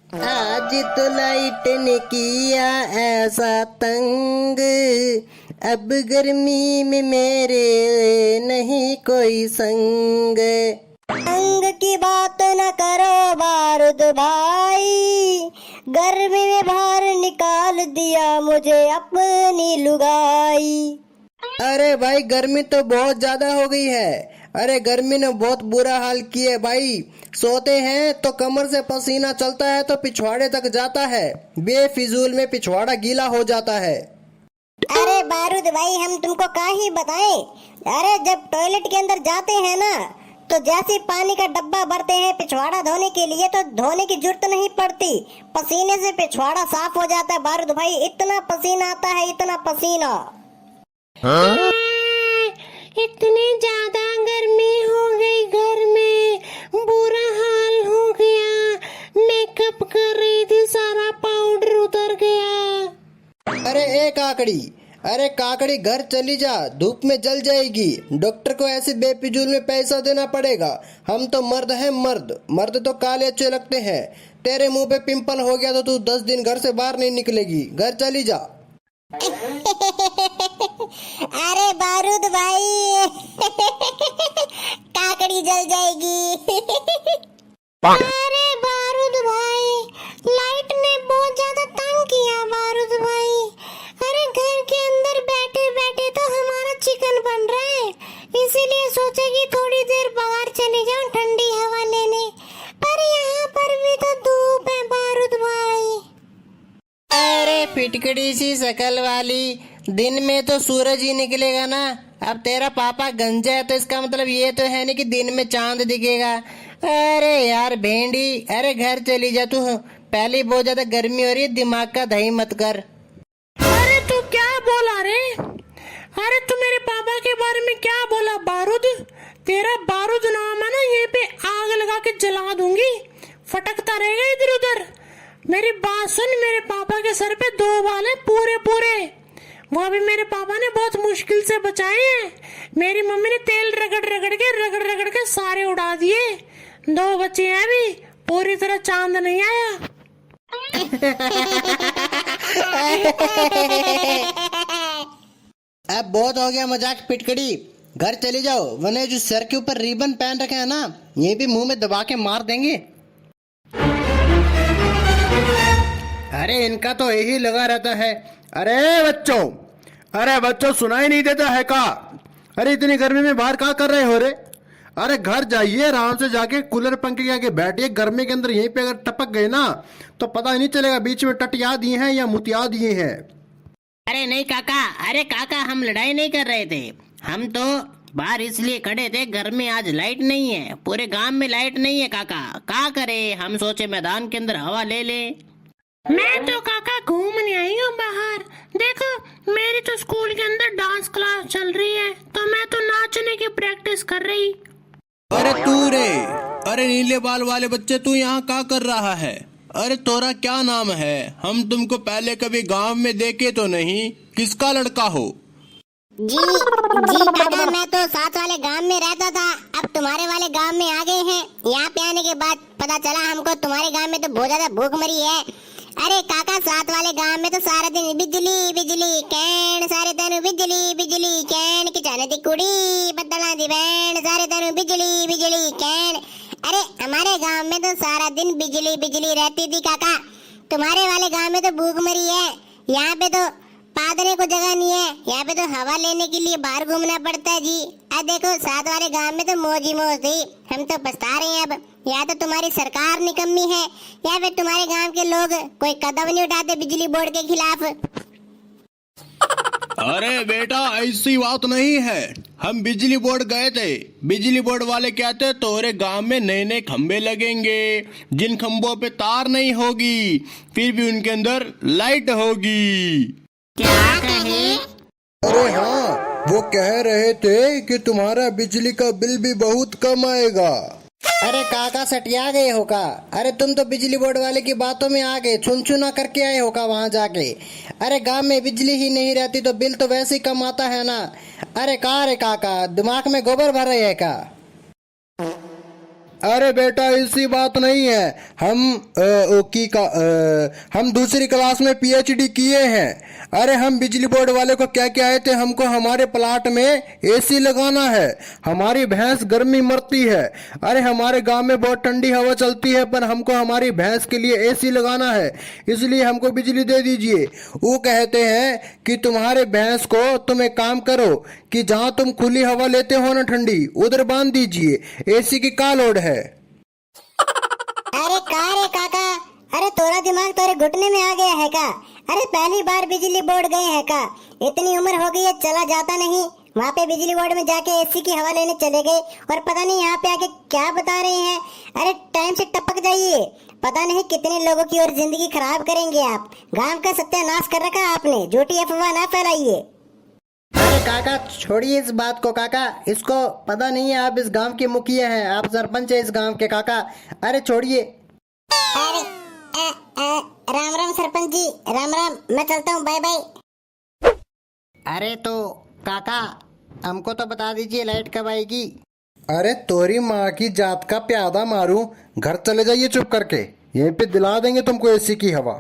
आज तो लाइट ने किया ऐसा तंग, अब गर्मी में मेरे नहीं कोई संग। संग की बात न करो बारूद भाई, गर्मी में बाहर निकाल दिया मुझे अपनी लुगाई। अरे भाई गर्मी तो बहुत ज्यादा हो गई है। अरे गर्मी ने बहुत बुरा हाल किया है भाई। सोते हैं तो कमर से पसीना चलता है तो पिछवाड़े तक जाता है, बेफिजूल में पिछवाड़ा गीला हो जाता है। अरे बारूद भाई हम तुमको क्या ही बताएं। अरे जब टॉयलेट के अंदर जाते हैं ना तो जैसे पानी का डब्बा भरते हैं पिछवाड़ा धोने के लिए तो धोने की जरूरत नहीं पड़ती, पसीने से पिछवाड़ा साफ हो जाता है। बारूद भाई इतना पसीना आता है, इतना पसीना। हाँ? इतनी ज्यादा गर्मी हो गई, घर में बुरा हाल हो गया। मेकअप कर रही थी, सारा पाउडर उतर गया। अरे अरे काकड़ी घर चली जा, धूप में जल जाएगी। डॉक्टर को ऐसे बेफिजूल में पैसा देना पड़ेगा। हम तो मर्द हैं, मर्द तो काले अच्छे लगते हैं। तेरे मुंह पे पिंपल हो गया तो तू 10 दिन घर से बाहर नहीं निकलेगी, घर चली जा। अरे बारूद भाई काकड़ी जल जाएगी। अरे बारूद भाई लाइट ने बहुत ज्यादा तंग किया बारूद भाई। अरे घर के अंदर बैठे बैठे तो हमारा चिकन बन रहा है, इसीलिए सोचा कि थोड़ी देर बाहर चली जाऊं ठंडी हवा लेने, पर यहाँ पर भी तो धूप है बारूद भाई। अरे फिटकड़ी सी शकल वाली, दिन में तो सूरज ही निकलेगा ना। अब तेरा पापा गंजा है तो इसका मतलब ये तो है नहीं कि दिन में चांद दिखेगा। अरे यार भेंडी, अरे घर चली जा तू, पहले बहुत ज्यादा गर्मी हो रही है, दिमाग का दही मत कर। अरे तू क्या बोला रे? अरे तू मेरे पापा के बारे में क्या बोला? बारूद, तेरा बारूद नाम है ना, यहीं पे आग लगा के जला दूंगी, फटकता रहेगा इधर उधर। मेरी बात सुन, मेरे पापा के सर पे 2 बाल है पूरे पूरे, वो भी मेरे पापा ने बहुत मुश्किल से बचाए हैं। मेरी मम्मी ने तेल रगड़ के सारे उड़ा दिए। 2 बच्चे हैं अभी, पूरी तरह चांद नहीं आया। अब बहुत हो गया मजाक पिटकड़ी, घर चली जाओ, वरना जो सर के ऊपर रिबन पहन रखे हैं ना, ये भी मुंह में दबा के मार देंगे। अरे इनका तो यही लगा रहता है। अरे बच्चों सुनाई नहीं देता है का? अरे इतनी गर्मी में बाहर क्या कर रहे हो रे? अरे घर जाइए, आराम से जाके कूलर पंखे के आगे बैठिए। गर्मी के अंदर यहीं पे अगर टपक गए ना तो पता ही नहीं चलेगा बीच में टटिया दिए हैं या मुतिया दिए हैं। अरे नहीं काका, अरे काका हम लड़ाई नहीं कर रहे थे, हम तो बाहर इसलिए खड़े थे, घर में आज लाइट नहीं है, पूरे गांव में लाइट नहीं है काका, क्या करे? हम सोचे मैदान के अंदर हवा ले ले। मैं तो काका घूमने आई हूँ बाहर। देखो मेरी तो स्कूल के अंदर डांस क्लास चल रही है, तो मैं तो नाचने की प्रैक्टिस कर रही। अरे तू रे, अरे नीले बाल वाले बच्चे, तू यहाँ क्या कर रहा है? अरे तोरा क्या नाम है? हम तुमको पहले कभी गांव में देखे तो नहीं, किसका लड़का हो? जी काका, मैं तो साथ वाले गांव में रहता था, अब तुम्हारे वाले गांव में आ गए हैं। यहाँ पे आने के बाद पता चला हमको तुम्हारे गांव में तो बहुत ज्यादा भूख मरी है। अरे काका साथ वाले गांव में तो सारा दिन बिजली बिजली कैन, सारे तेनु बिजली बिजली कैन, किचाने दी कुड़ी बदला दी बैंड, सारे तेनु बिजली बिजली कैन। अरे हमारे गांव में तो सारा दिन बिजली बिजली रहती थी काका, तुम्हारे वाले गांव में तो भूख मरी है। यहाँ पे तो पादने को जगह नहीं है, यहाँ पे तो हवा लेने के लिए बाहर घूमना पड़ता है जी। अब देखो साथ वाले गांव में तो मौज ही मौज थी, हम तो पछता रहे हैं अब। या तो तुम्हारी सरकार निकम्मी है या फिर तुम्हारे गांव के लोग कोई कदम नहीं उठाते बिजली बोर्ड के खिलाफ। अरे बेटा ऐसी बात नहीं है, हम बिजली बोर्ड गए थे, बिजली बोर्ड वाले कहते तोरे गांव में नए नए खंबे लगेंगे, जिन खंबों पे तार नहीं होगी फिर भी उनके अंदर लाइट होगी। क्या कहे? अरे हाँ, वो कह रहे थे कि तुम्हारा बिजली का बिल भी बहुत कम आएगा। अरे काका सटिया गए हो का? अरे तुम तो बिजली बोर्ड वाले की बातों में आ गए, छुनछुना करके आए हो का वहाँ जाके? अरे गांव में बिजली ही नहीं रहती तो बिल तो वैसे ही कम आता है ना। अरे का रे काका, दिमाग में गोबर भर रहे है का? अरे बेटा ऐसी बात नहीं है। हम दूसरी क्लास में पीएचडी किए हैं। अरे हम बिजली बोर्ड वाले को क्या क्या आए थे, हमको हमारे प्लाट में एसी लगाना है। हमारी भैंस गर्मी मरती है। अरे हमारे गांव में बहुत ठंडी हवा चलती है, पर हमको हमारी भैंस के लिए एसी लगाना है, इसलिए हमको बिजली दे दीजिए। वो कहते हैं कि तुम्हारे भैंस को तुम एक काम करो कि जहां तुम खुली हवा लेते हो ना ठंडी, उधर बांध दीजिए, एसी की का लोड है। अरे का रे काका, अरे तोरा दिमाग तोरे घुटने में आ गया है का? अरे पहली बार बिजली बोर्ड गए हैं का? इतनी उम्र हो गई है, चला जाता नहीं? वहाँ पे बिजली बोर्ड में जाके एसी की हवा लेने चले गए और पता नहीं यहाँ पे आके क्या बता रहे हैं। अरे टाइम से टपक जाइए, पता नहीं कितने लोगों की और जिंदगी खराब करेंगे आप। गांव का सत्यानाश कर रखा आपने, झूठी अफवाह ना फैलाइए। अरे काका छोड़िए इस बात को काका, इसको पता नहीं है आप इस गांव के मुखिया हैं, आप सरपंच है इस गांव के काका। अरे छोड़िए। अरे राम राम सरपंच जी, राम राम, मैं चलता हूँ, बाय बाय। अरे तो काका हमको तो बता दीजिए लाइट कब आएगी। अरे तोरी माँ की जात का प्यादा मारूं, घर चले जाइए चुप करके, यहीं पे दिला देंगे तुमको एसी की हवा।